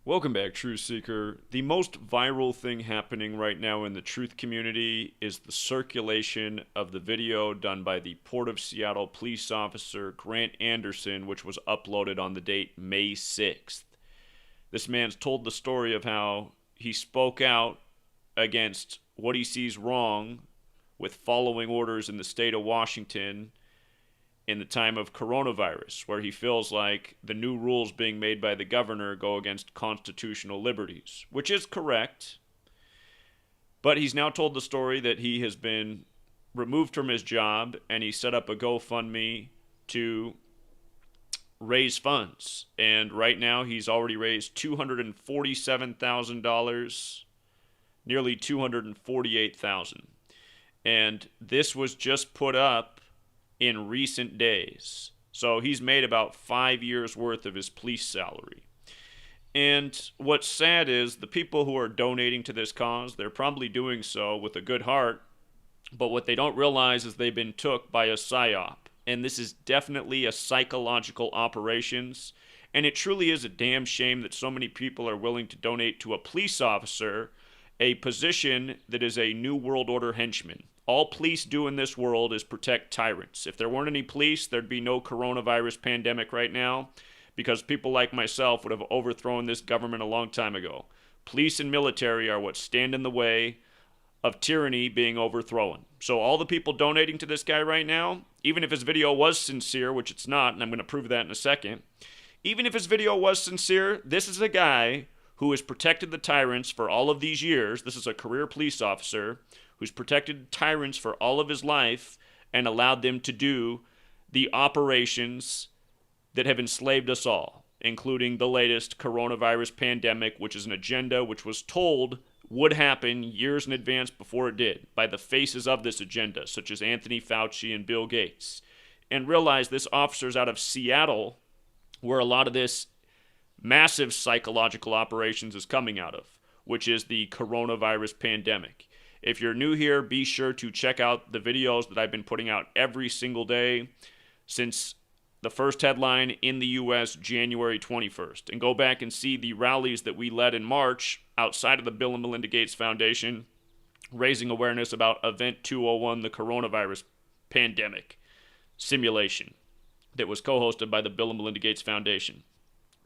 Welcome back, Truth Seeker. The most viral thing happening right now in the truth community is the circulation of the video done by the Port of Seattle police officer Grant Anderson, which was uploaded on the date May 6th. This man's told the story of how he spoke out against what he sees wrong with following orders in the state of Washington in the time of coronavirus, where he feels like the new rules being made by the governor go against constitutional liberties, which is correct. But he's now told the story that he has been removed from his job and he set up a GoFundMe to raise funds. And right now he's already raised $247,000, nearly $248,000. And this was just put up in recent days. So he's made about 5 years worth of his police salary. And what's sad is the people who are donating to this cause, they're probably doing so with a good heart, but what they don't realize is they've been took by a PSY-OP. And this is definitely a psychological operations. And it truly is a damn shame that so many people are willing to donate to a police officer, a position that is a New World Order henchman. All police do in this world is protect tyrants. If there weren't any police, there'd be no coronavirus pandemic right now, because people like myself would have overthrown this government a long time ago. Police and military are what stand in the way of tyranny being overthrown. So all the people donating to this guy right now, even if his video was sincere, which it's not, and I'm going to prove that in a second, even if his video was sincere, this is a guy who has protected the tyrants for all of these years. This is a career police officer who's protected tyrants for all of his life and allowed them to do the operations that have enslaved us all, including the latest coronavirus pandemic, which is an agenda which was told would happen years in advance before it did by the faces of this agenda, such as Anthony Fauci and Bill Gates. And realize this officer's out of Seattle, where a lot of this massive psychological operations is coming out of, which is the coronavirus pandemic. If you're new here, be sure to check out the videos that I've been putting out every single day since the first headline in the U.S. January 21st. And go back and see the rallies that we led in March outside of the Bill and Melinda Gates Foundation, raising awareness about Event 201, the coronavirus pandemic simulation that was co-hosted by the Bill and Melinda Gates Foundation.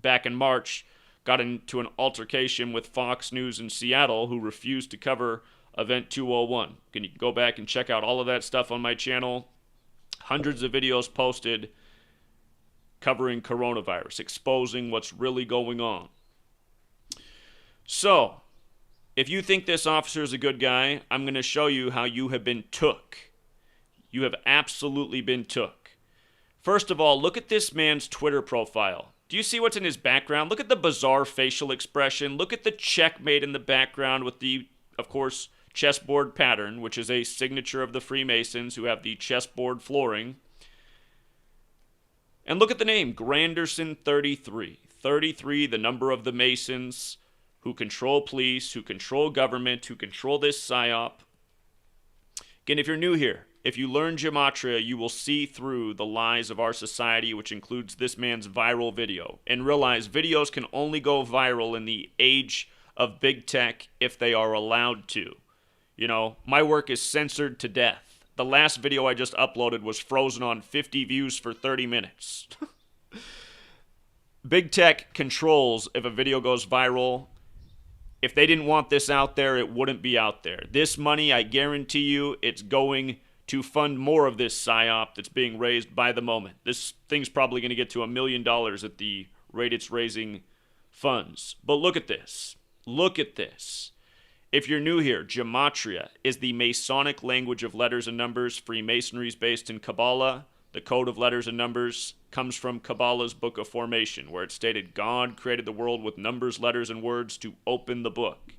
Back in March, got into an altercation with Fox News in Seattle, who refused to cover Event 201. You can go back and check out all of that stuff on my channel. Hundreds of videos posted covering coronavirus, exposing what's really going on. So, if you think this officer is a good guy, I'm going to show you how you have been took. You have absolutely been took. First of all, look at this man's Twitter profile. Do you see what's in his background? Look at the bizarre facial expression. Look at the checkmate in the background with the, of course, chessboard pattern, which is a signature of the Freemasons who have the chessboard flooring. And look at the name, Granderson 33. 33, the number of the Masons who control police, who control government, who control this PSY-OP. Again, if you're new here, if you learn gematria, you will see through the lies of our society, which includes this man's viral video, and realize videos can only go viral in the age of big tech if they are allowed to. You know, my work is censored to death. The last video I just uploaded was frozen on 50 views for 30 minutes. Big tech controls if a video goes viral. If they didn't want this out there, it wouldn't be out there. This money, I guarantee you, it's going to fund more of this PSY-OP that's being raised by the moment. This thing's probably going to get to $1 million at the rate it's raising funds. But look at this. Look at this. If you're new here, gematria is the Masonic language of letters and numbers. Freemasonry is based in Kabbalah. The code of letters and numbers comes from Kabbalah's Book of Formation, where it stated God created the world with numbers, letters, and words to open the book.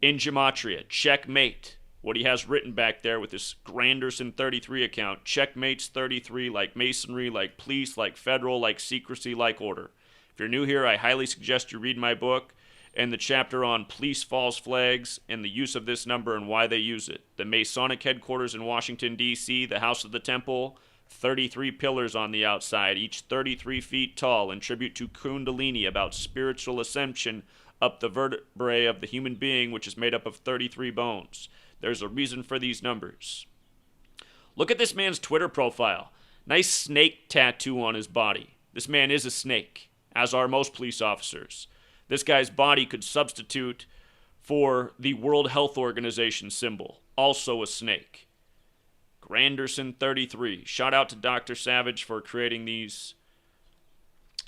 In gematria, checkmate, what he has written back there with this Granderson 33 account, checkmates 33, like masonry, like police, like federal, like secrecy, like order. If you're new here, I highly suggest you read my book and the chapter on police false flags and the use of this number and why they use it. The Masonic headquarters in Washington, D.C., the House of the Temple, 33 pillars on the outside, each 33 feet tall, in tribute to Kundalini, about spiritual ascension up the vertebrae of the human being, which is made up of 33 bones. There's a reason for these numbers. Look at this man's Twitter profile. Nice snake tattoo on his body. This man is a snake, as are most police officers. This guy's body could substitute for the World Health Organization symbol, also a snake. Granderson 33. Shout out to Dr. Savage for creating these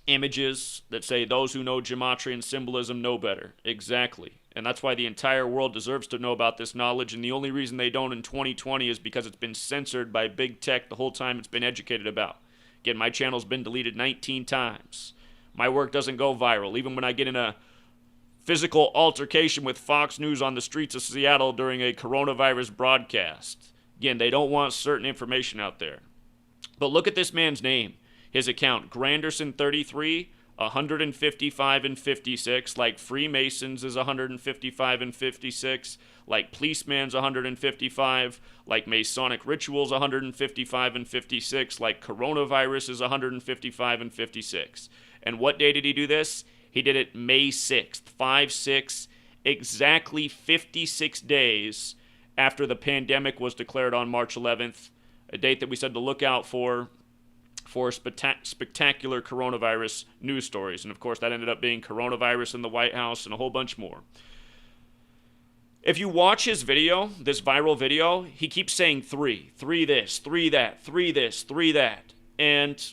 images that say those who know gematria and symbolism know better. Exactly. And that's why the entire world deserves to know about this knowledge, and the only reason they don't in 2020 is because it's been censored by big tech the whole time it's been educated about. Again, my channel's been deleted 19 times. My work doesn't go viral, even when I get in a physical altercation with Fox News on the streets of Seattle during a coronavirus broadcast. Again, they don't want certain information out there. But look at this man's name. His account, Granderson 33, 155 and 56, like Freemasons is 155 and 56, like Policeman's 155, like Masonic Rituals 155 and 56, like Coronavirus is 155 and 56. And what day did he do this? He did it May 6th, 5-6, exactly 56 days after the pandemic was declared on March 11th, a date that we said to look out for spectacular coronavirus news stories. And of course, that ended up being coronavirus in the White House and a whole bunch more. If you watch his video, this viral video, he keeps saying 3 this, 3 that, 3 this, 3 that. And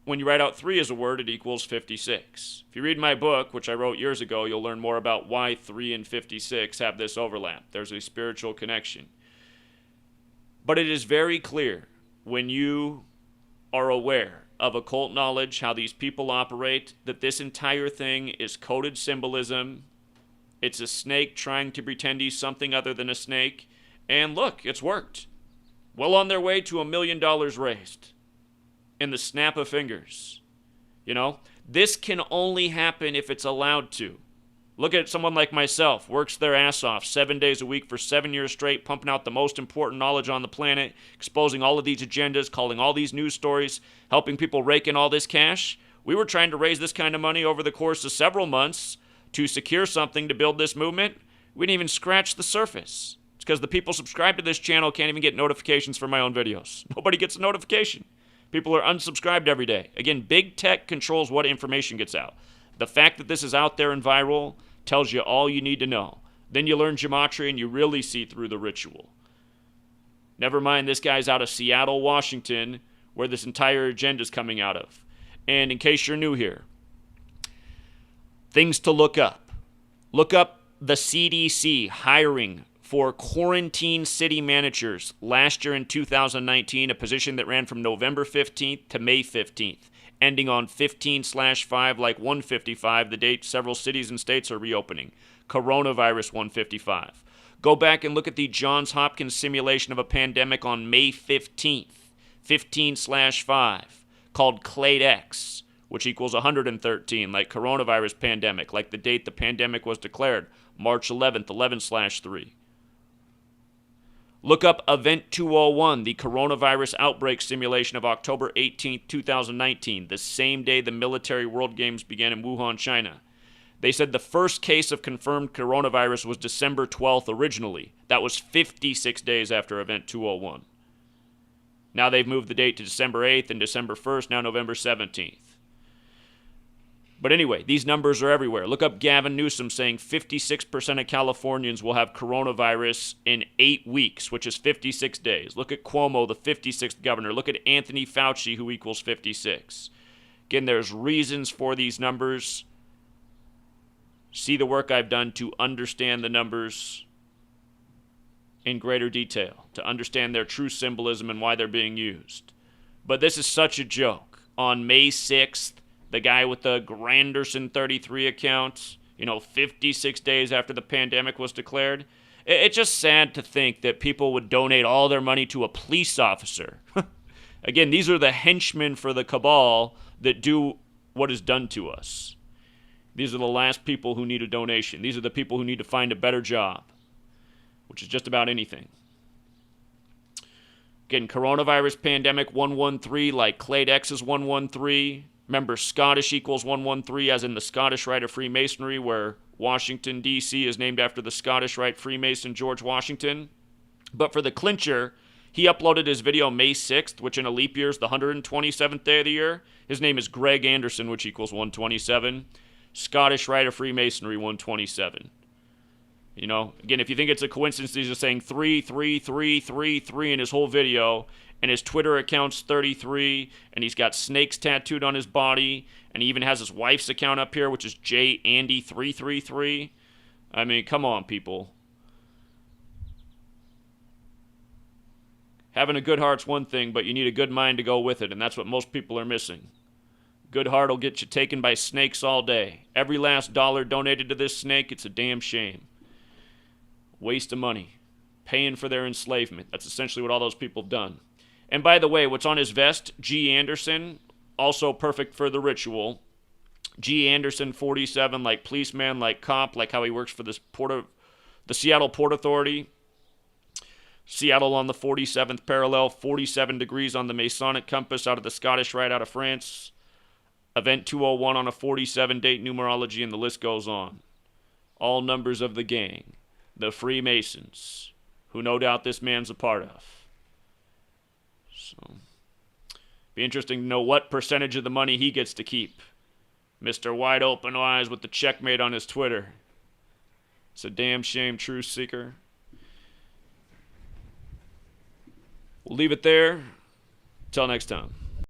when you write out 3 as a word, it equals 56. If you read my book, which I wrote years ago, you'll learn more about why 3 and 56 have this overlap. There's a spiritual connection. But it is very clear when you are aware of occult knowledge, how these people operate, that this entire thing is coded symbolism. It's a snake trying to pretend he's something other than a snake. And look, it's worked. Well on their way to $1 million raised. In the snap of fingers. You know, this can only happen if it's allowed to. Look at someone like myself, works their ass off 7 days a week for 7 years straight, pumping out the most important knowledge on the planet, exposing all of these agendas, calling all these news stories, helping people rake in all this cash. We were trying to raise this kind of money over the course of several months to secure something to build this movement. We didn't even scratch the surface. It's because the people subscribed to this channel can't even get notifications for my own videos. Nobody gets a notification. People are unsubscribed every day. Again, big tech controls what information gets out. The fact that this is out there and viral tells you all you need to know. Then you learn gematria and you really see through the ritual. Never mind, this guy's out of Seattle, Washington, where this entire agenda is coming out of. And in case you're new here, things to look up. Look up the CDC hiring for quarantine city managers last year in 2019, a position that ran from November 15th to May 15th, ending on 15/5 like 155, the date several cities and states are reopening. Coronavirus 155. Go back and look at the Johns Hopkins simulation of a pandemic on May 15th, 15/5, called Clade X, which equals 113, like coronavirus pandemic, like the date the pandemic was declared, March 11th, 11/3. Look up Event 201, the coronavirus outbreak simulation of October 18, 2019, the same day the military World Games began in Wuhan, China. They said the first case of confirmed coronavirus was December 12th originally. That was 56 days after Event 201. Now they've moved the date to December 8th and December 1st, now November 17th. But anyway, these numbers are everywhere. Look up Gavin Newsom saying 56% of Californians will have coronavirus in 8 weeks, which is 56 days. Look at Cuomo, the 56th governor. Look at Anthony Fauci, who equals 56. Again, there's reasons for these numbers. See the work I've done to understand the numbers in greater detail, to understand their true symbolism and why they're being used. But this is such a joke. On May 6th, the guy with the Granderson 33 account, 56 days after the pandemic was declared. It's just sad to think that people would donate all their money to a police officer. Again, these are the henchmen for the cabal that do what is done to us. These are the last people who need a donation. These are the people who need to find a better job, which is just about anything. Again, coronavirus pandemic 113, like Clade X is 113. Remember, Scottish equals 113, as in the Scottish Rite of Freemasonry, where Washington, D.C. is named after the Scottish Rite Freemason George Washington. But for the clincher, he uploaded his video May 6th, which in a leap year is the 127th day of the year. His name is Greg Anderson, which equals 127. Scottish Rite of Freemasonry 127. You know, again, if you think it's a coincidence, he's just saying 3, 3, 3, 3, 3 in his whole video, and his Twitter account's 33, and he's got snakes tattooed on his body, and he even has his wife's account up here, which is JAndy333. I mean, come on, people. Having a good heart's one thing, but you need a good mind to go with it, and that's what most people are missing. Good heart will get you taken by snakes all day. Every last dollar donated to this snake, it's a damn shame. Waste of money. Paying for their enslavement. That's essentially what all those people have done. And by the way, what's on his vest, G. Anderson, also perfect for the ritual. G. Anderson, 47, like policeman, like cop, like how he works for the Seattle Port Authority. Seattle on the 47th parallel, 47 degrees on the Masonic compass out of the Scottish Rite out of France. Event 201 on a 47 date numerology, and the list goes on. All numbers of the gang. The Freemasons, who no doubt this man's a part of. So, be interesting to know what percentage of the money he gets to keep. Mr. Wide Open Eyes with the checkmate on his Twitter. It's a damn shame, Truth Seeker. We'll leave it there. Till next time.